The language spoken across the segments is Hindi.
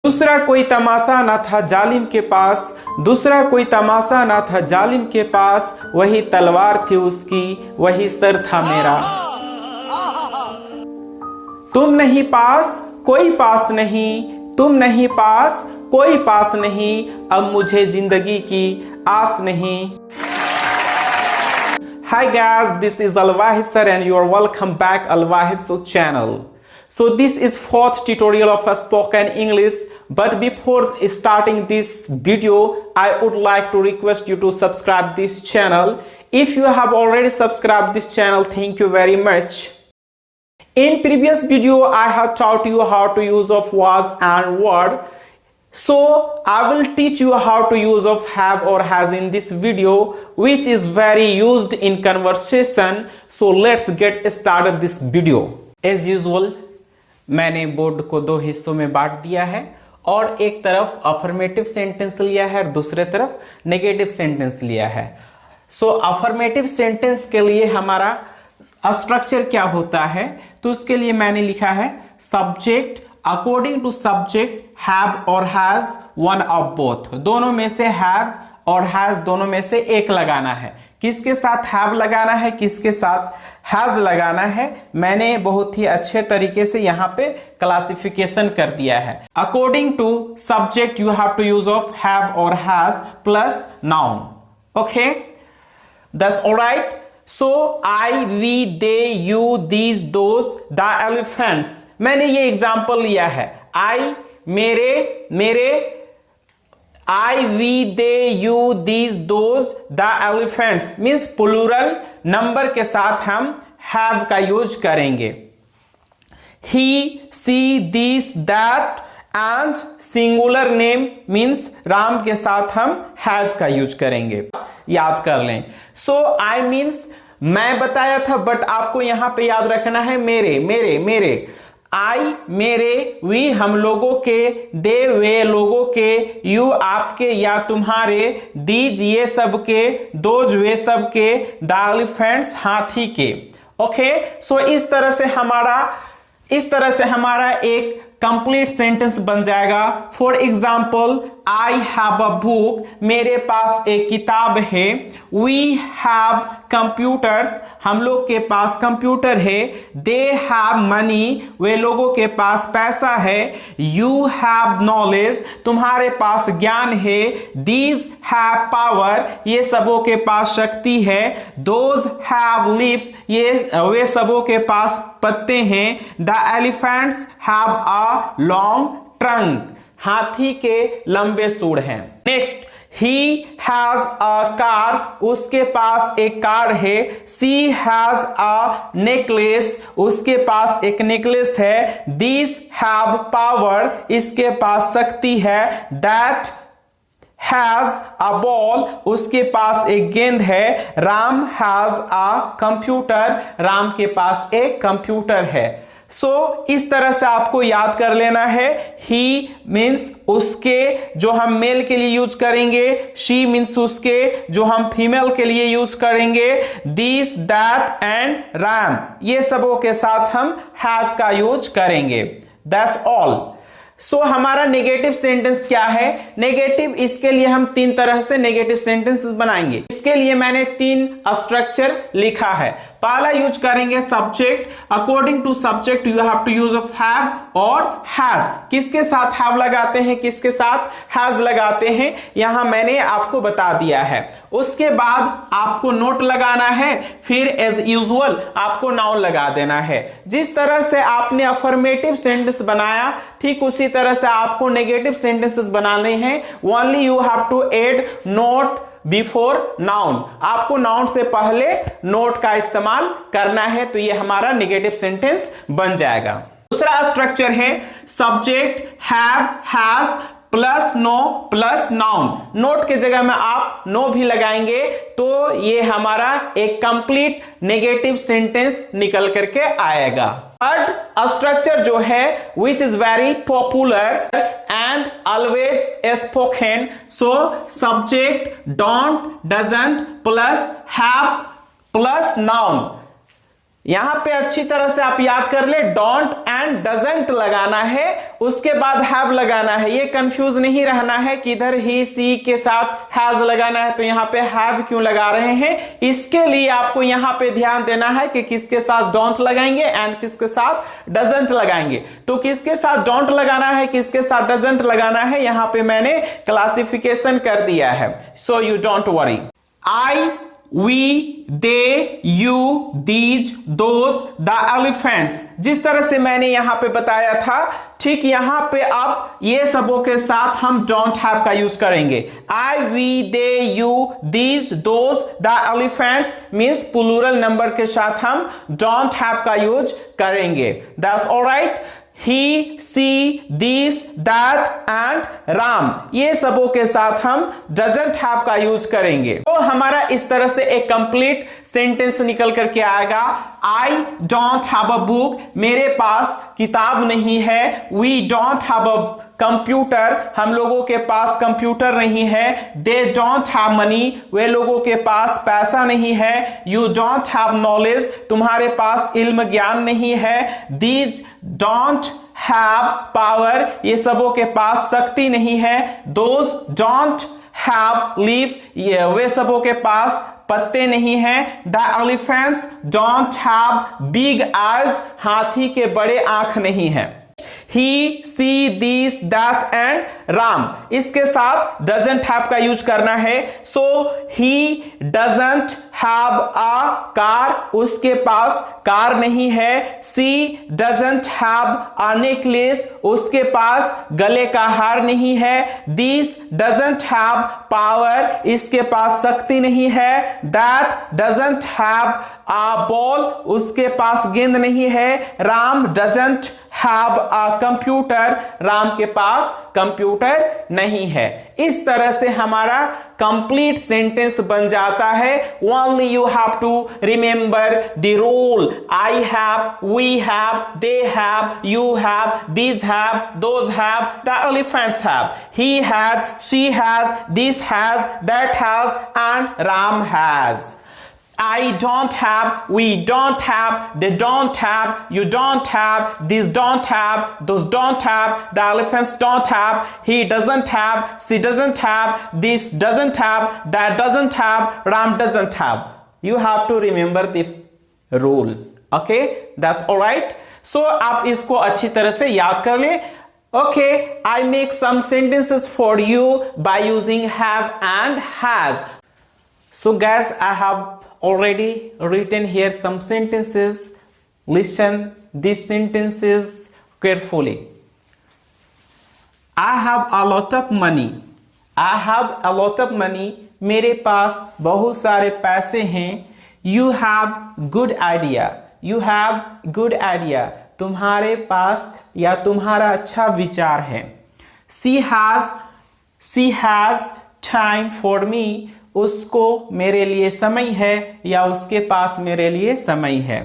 दूसरा कोई तमाशा ना था जालिम के पास, दूसरा कोई तमाशा ना था जालिम के पास, वही तलवार थी उसकी, वही सर था मेरा। तुम नहीं पास कोई पास नहीं, तुम नहीं पास कोई पास नहीं, अब मुझे जिंदगी की आस नहीं। Hi guys, this is Al-Wahid sir and you are welcome back Al-Wahid So channel. So this is fourth tutorial of a spoken English, but before starting this video I would like to request you to subscribe this channel. If you have already subscribed this channel, thank you very much. In previous video I have taught you how to use of was and word. So I will teach you how to use of have or has in this video, which is very used in conversation. So let's get started this video. As usual मैंने बोर्ड को दो हिस्सों में बांट दिया है और एक तरफ अफर्मेटिव सेंटेंस लिया है और दूसरे तरफ नेगेटिव सेंटेंस लिया है। सो अफर्मेटिव सेंटेंस के लिए हमारा स्ट्रक्चर क्या होता है, तो उसके लिए मैंने लिखा है subject according to subject have और हैज वन ऑफ बोथ। दोनों में से हैव और हैज दोनों में से एक लगाना है। किसके साथ हैव लगाना है, किसके साथ हैज लगाना है, मैंने बहुत ही अच्छे तरीके से यहाँ पे क्लासिफिकेशन कर दिया है। According to subject you have to use of have और has plus noun. Okay, that's alright. So I we they you these those the elephants, मैंने ये एग्जाम्पल लिया है। आई मेरे, मेरे, I we they you these those the elephants means plural number के साथ हम हैव का यूज करेंगे। He she this that and singular name means Ram के साथ हम हैज का यूज करेंगे, याद कर लें। सो आई मीन्स मैं बताया था, बट आपको यहां पे याद रखना है मेरे, मेरे, मेरे। आई मेरे, वी हम लोगों के, दे वे लोगों के, यू आपके या तुम्हारे, दीज ये सब के, दोज वे सब के, द एलिफेंट्स हाथी के। ओके, सो इस तरह से हमारा एक कंप्लीट सेंटेंस बन जाएगा। For example I have a book, मेरे पास एक किताब है। वी हैव कंप्यूटर्स, हम लोग के पास कंप्यूटर है। दे हैव मनी, वे लोगों के पास पैसा है। यू हैव नॉलेज, तुम्हारे पास ज्ञान है। दीज हैव पावर, ये सबों के पास शक्ति है। दोज हैव लिव्स, ये वे सबों के पास पत्ते हैं। The elephants have a long trunk, हाथी के लंबे सूंड हैं। Next, he has a car, उसके पास एक कार है। सी हैज अ नेकलेस, उसके पास एक नेकलेस है। दिस हैव पावर, इसके पास शक्ति है। दैट हैज अ बॉल, उसके पास एक गेंद है। Ram has a computer, Ram के पास एक कंप्यूटर है। सो इस तरह से आपको याद कर लेना है। ही मीन्स उसके, जो हम मेल के लिए यूज करेंगे। शी मीन्स उसके, जो हम फीमेल के लिए यूज करेंगे। दिस दैट एंड राम, ये सबों के साथ हम हैज का यूज करेंगे। That's all. सो हमारा नेगेटिव सेंटेंस क्या है? नेगेटिव, इसके लिए हम तीन तरह से नेगेटिव सेंटेंसेस बनाएंगे। इसके लिए मैंने तीन स्ट्रक्चर लिखा है। पहला यूज करेंगे subject, according to subject you have to use of have और हैज। किसके साथ हैव लगाते हैं, किसके साथ हैज लगाते हैं, यहां मैंने आपको बता दिया है। उसके बाद आपको नोट लगाना है, फिर एज यूजुअल आपको नाउन लगा देना है। जिस तरह से आपने अफर्मेटिव सेंटेंस बनाया, ठीक उसी तरह से आपको नेगेटिव सेंटेंसेस बनाने हैं। Only you have to add not before noun, आपको नाउन से पहले नोट का इस्तेमाल करना है, तो ये हमारा नेगेटिव सेंटेंस बन जाएगा। दूसरा स्ट्रक्चर है subject have has plus no plus noun. Not के जगह में आप नो भी लगाएंगे तो ये हमारा एक कंप्लीट नेगेटिव सेंटेंस निकल करके आएगा। थर्ड स्ट्रक्चर जो है which is very popular and always spoken, so subject don't doesn't plus have plus noun. यहां पे अच्छी तरह से आप याद कर ले, डोंट एंड डजंट लगाना है, उसके बाद हैव लगाना है। ये कंफ्यूज नहीं रहना है कि इधर ही सी के साथ हैज लगाना है तो यहां पे हैव क्यों लगा रहे हैं। इसके लिए आपको यहां पे ध्यान देना है कि किसके साथ डोंट लगाएंगे एंड किसके साथ डजंट लगाएंगे। तो किसके साथ डोंट लगाना है, किसके साथ डजंट लगाना है, यहां पे मैंने क्लासिफिकेशन कर दिया है। So you don't worry. I, we, they, you, these, those, the elephants, जिस तरह से मैंने यहां पे बताया था, ठीक यहां पे आप ये सबों के साथ हम don't have का यूज करेंगे। I, we, they, you, these, those, the elephants means plural number के साथ हम don't have का यूज करेंगे। That's alright। he, she, this, that and Ram, ये सबों के साथ हम doesn't have का यूज करेंगे। तो हमारा इस तरह से एक कंप्लीट सेंटेंस निकल करके आएगा। I don't have a book, मेरे पास किताब नहीं है। We don't have a computer, हम लोगों के पास कंप्यूटर नहीं है। They don't have money, वे लोगों के पास पैसा नहीं है। You don't have knowledge, तुम्हारे पास इल्म ज्ञान नहीं है। These don't have power, ये सबों के पास शक्ति नहीं है। Those don't have leaf, ये वे सबों के पास पत्ते नहीं हैं। The elephants don't have big eyes, हाथी के बड़े आंख नहीं है। He, she, this, that and Ram, इसके साथ doesn't have का यूज करना है। So he doesn't have a car, उसके पास कार नहीं है। She doesn't have a necklace, उसके पास गले का हार नहीं है। This doesn't have power, इसके पास शक्ति नहीं है। That doesn't have a ball, उसके पास गेंद नहीं है। Ram doesn't have a computer, Ram के पास कंप्यूटर नहीं है। इस तरह से हमारा कंप्लीट सेंटेंस बन जाता है। Only you have to remember the rule. I have, we have, they have, you have, these have, those have, the elephants have. He had, she has, this has, that has, and Ram has. I don't have, we don't have, they don't have, you don't have, these don't have, those don't have, the elephants don't have, he doesn't have, she doesn't have, this doesn't have, that doesn't have, Ram doesn't have. You have to remember the rule. Okay, that's all right. So आप इसको अच्छी तरह से याद कर ले। Okay, I make some sentences for you by using have and has. So guys, I have already written here some sentences. Listen these sentences carefully. I have a lot of money. I have a lot of money, मेरे पास बहुत सारे पैसे हैं। You have good idea. You have good idea, तुम्हारे पास या तुम्हारा अच्छा विचार है। She has time for me, उसको मेरे लिए समय है या उसके पास मेरे लिए समय है।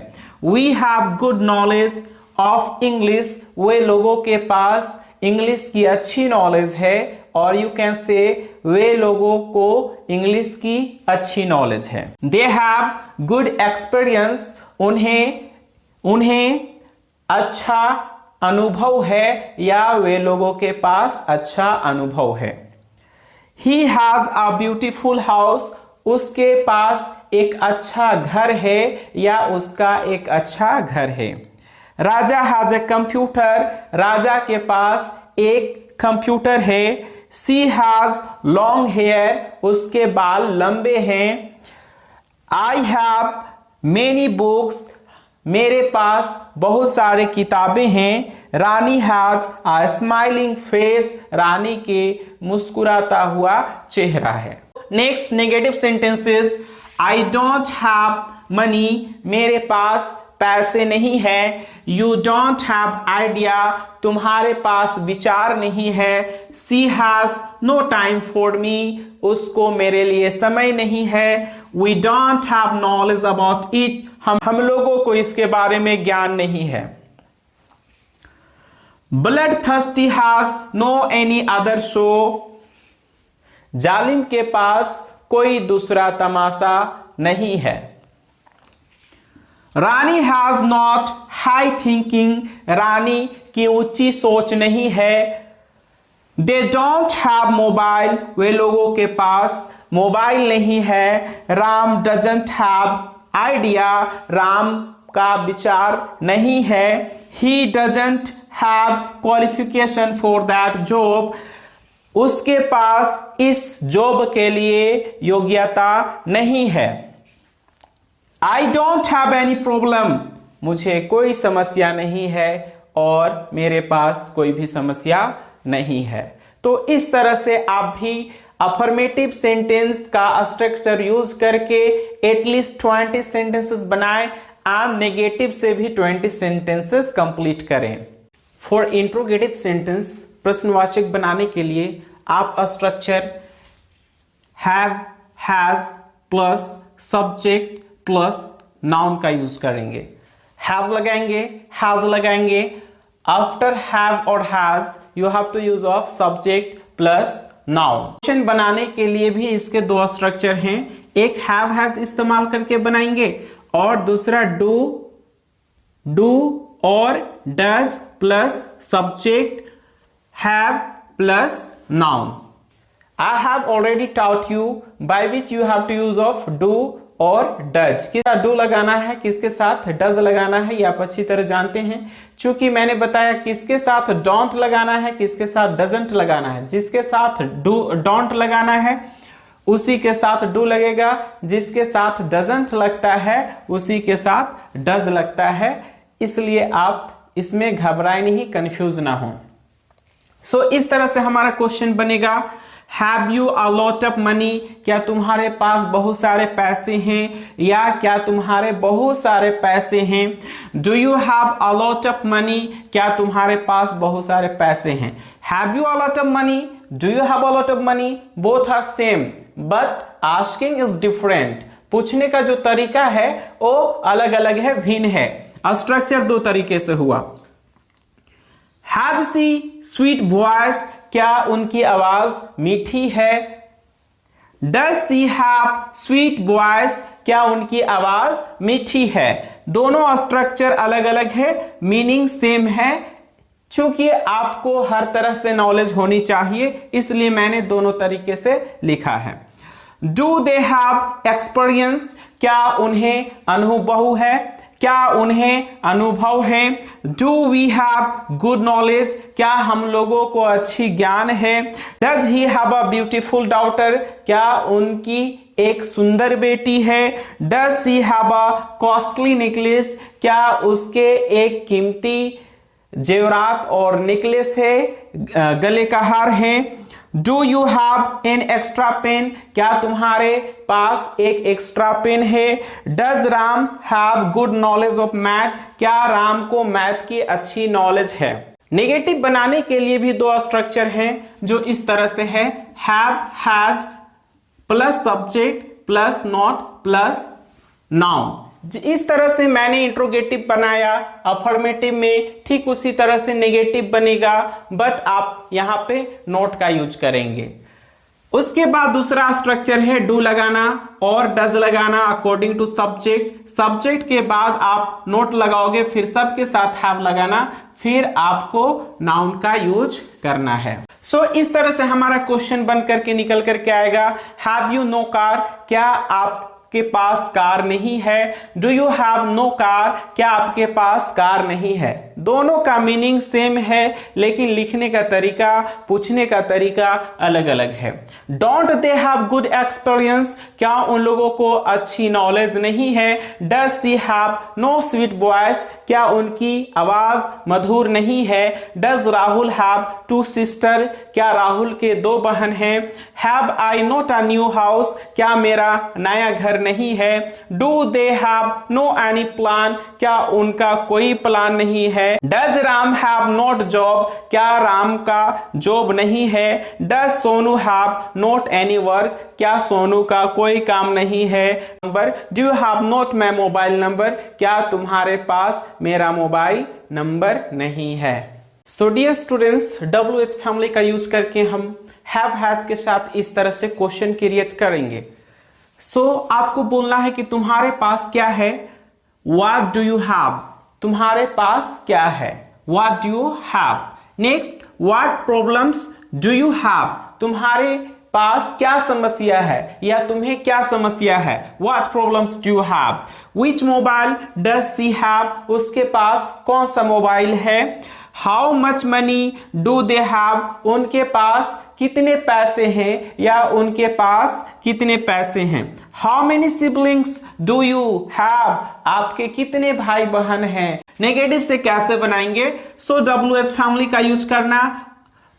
We have good knowledge of English, वे लोगों के पास इंग्लिश की अच्छी नॉलेज है। और यू कैन से वे लोगों को इंग्लिश की अच्छी नॉलेज है। They have good experience, उन्हें अच्छा अनुभव है या वे लोगों के पास अच्छा अनुभव है। He has a beautiful house, उसके पास एक अच्छा घर है या उसका एक अच्छा घर है। राजा has a computer, राजा के पास एक कंप्यूटर है। She has long hair, उसके बाल लंबे हैं। I have many books, मेरे पास बहुत सारे किताबें हैं। रानी हैज अ स्माइलिंग फेस, रानी के मुस्कुराता हुआ चेहरा है। Next negative sentences. I don't have money, मेरे पास पैसे नहीं है। यू डोंट हैव आइडिया, तुम्हारे पास विचार नहीं है। She has no time for me, उसको मेरे लिए समय नहीं है। We don't have knowledge about it, हम लोगों को इसके बारे में ज्ञान नहीं है। Bloodthirsty has no any other show, जालिम के पास कोई दूसरा तमाशा नहीं है। Rani has not high thinking, Rani की ऊंची सोच नहीं है। दे डोंट हैव मोबाइल, वे लोगों के पास मोबाइल नहीं है। Ram doesn't have idea, Ram का विचार नहीं है। He doesn't have qualification for that job, उसके पास इस जॉब के लिए योग्यता नहीं है। I don't have any problem, मुझे कोई समस्या नहीं है और मेरे पास कोई भी समस्या नहीं है। तो इस तरह से आप भी अफर्मेटिव सेंटेंस का स्ट्रक्चर यूज करके एटलीस्ट 20 सेंटेंसेस बनाएं और नेगेटिव से भी 20 सेंटेंसेस कंप्लीट करें। फॉर इंट्रोगेटिव सेंटेंस प्रश्नवाचक बनाने के लिए आप structure have, has plus subject plus noun का यूज करेंगे। हैव लगाएंगे, हैज लगाएंगे। आफ्टर हैव और has you have to use of subject plus noun. Question बनाने के लिए भी इसके दो स्ट्रक्चर हैं, एक हैव हैज इस्तेमाल करके बनाएंगे और दूसरा डू और does plus subject have plus noun. I have already taught you by which you have to use of do और does। किसके साथ do लगाना है, किसके साथ does लगाना है, ये आप अच्छी तरह जानते हैं। चूंकि मैंने बताया किसके साथ don't लगाना है, किसके साथ doesn't लगाना है। जिसके साथ don't लगाना है उसी के साथ do लगेगा, जिसके साथ doesn't लगता है उसी के साथ does लगता है। इसलिए आप इसमें घबराए नहीं, कंफ्यूज ना हो। सो इस तरह से हमारा क्वेश्चन बनेगा, have you a lot of money, क्या तुम्हारे पास बहुत सारे पैसे हैं, या क्या तुम्हारे बहुत सारे पैसे हैं। Do you have a lot of money, क्या तुम्हारे पास बहुत सारे पैसे हैं। Have you a lot of money, do you have a lot of money, both are same but asking is different. पूछने का जो तरीका है वो अलग अलग है, भिन्न है। स्ट्रक्चर दो तरीके से हुआ। हैज सी स्वीट वॉइस, क्या उनकी आवाज मीठी है। Does she have sweet voice, क्या उनकी आवाज मीठी है। दोनों स्ट्रक्चर अलग अलग है, मीनिंग सेम है। चूंकि आपको हर तरह से नॉलेज होनी चाहिए इसलिए मैंने दोनों तरीके से लिखा है। डू दे हैव एक्सपीरियंस, क्या उन्हें अनुभव है, क्या उन्हें अनुभव है। Do we have good knowledge, क्या हम लोगों को अच्छी ज्ञान है। Does he have a beautiful daughter, क्या उनकी एक सुंदर बेटी है। Does he have a costly necklace, क्या उसके एक कीमती जेवरात और नेकलेस है, गले का हार है। Do you have an extra pen, क्या तुम्हारे पास एक एक्स्ट्रा पेन है। Does Ram have good knowledge of math, क्या राम को मैथ की अच्छी नॉलेज है। नेगेटिव बनाने के लिए भी दो स्ट्रक्चर हैं जो इस तरह से है, have has plus subject plus not plus noun. इस तरह से मैंने इंट्रोगेटिव बनाया। अफर्मेटिव में ठीक उसी तरह से नेगेटिव बनेगा बट आप यहां पे नोट का यूज करेंगे। उसके बाद दूसरा स्ट्रक्चर है डू लगाना और डज लगाना अकॉर्डिंग टू सब्जेक्ट। सब्जेक्ट के बाद आप नोट लगाओगे, फिर सबके साथ हैव लगाना, फिर आपको नाउन का यूज करना है। सो इस तरह से हमारा क्वेश्चन बन करके निकल करके आएगा। हैव यू नो कार, क्या आप के पास कार नहीं है। Do you have no car, क्या आपके पास कार नहीं है। दोनों का मीनिंग सेम है लेकिन लिखने का तरीका, पूछने का तरीका अलग अलग है। Don't they have good experience, क्या उन लोगों को अच्छी नॉलेज नहीं है। Does she have no sweet voice, क्या उनकी आवाज मधुर नहीं है। Does Rahul have two sister, क्या राहुल के दो बहन हैं। Have I not a new house, क्या मेरा नया घर नहीं है। Do they have no any plan, क्या उनका कोई प्लान नहीं है। Does Ram have not job, क्या राम का जॉब नहीं है। Does Sonu have not any work, क्या सोनू का कोई काम नहीं है। Number do you have not my mobile number, क्या तुम्हारे पास मेरा मोबाइल नंबर नहीं है। So dear students, WH family का यूज करके हम हैव हैज के साथ इस तरह से क्वेश्चन क्रिएट करेंगे। सो आपको बोलना है कि तुम्हारे पास क्या है, What do you have? तुम्हारे पास क्या है? What do you have? Next, what problems do you have? तुम्हारे पास क्या समस्या है या तुम्हें क्या समस्या है? What problems do you have? Which mobile does she have? उसके पास कौन सा मोबाइल है? How much money do they have? उनके पास कितने पैसे हैं या उनके पास कितने पैसे हैं? How many siblings do you have? आपके कितने भाई बहन हैं? नेगेटिव से कैसे बनाएंगे? So WH फैमिली का यूज करना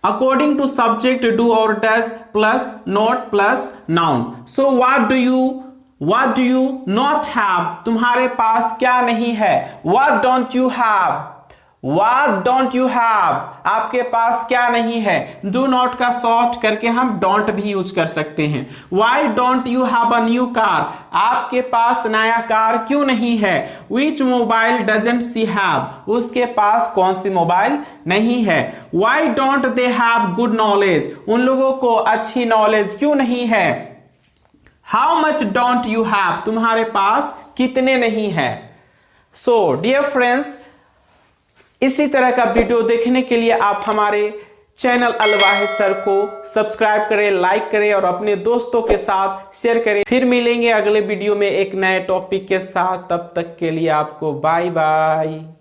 according to subject do or does plus not plus noun. So what do you not have? तुम्हारे पास क्या नहीं है? What don't you have? What don't you have? आपके पास क्या नहीं है? Do not का शॉर्ट करके हम don't भी यूज कर सकते हैं. Why don't you have a new car? आपके पास नया कार क्यों नहीं है? Which mobile doesn't she have? उसके पास कौन सी मोबाइल नहीं है? Why don't they have good knowledge? उन लोगों को अच्छी नॉलेज क्यों नहीं है? How much don't you have? तुम्हारे पास कितने नहीं है? So dear friends, इसी तरह का वीडियो देखने के लिए आप हमारे चैनल अल वाहिद सर को सब्सक्राइब करें, लाइक करें और अपने दोस्तों के साथ शेयर करें। फिर मिलेंगे अगले वीडियो में एक नए टॉपिक के साथ। तब तक के लिए आपको बाय बाय।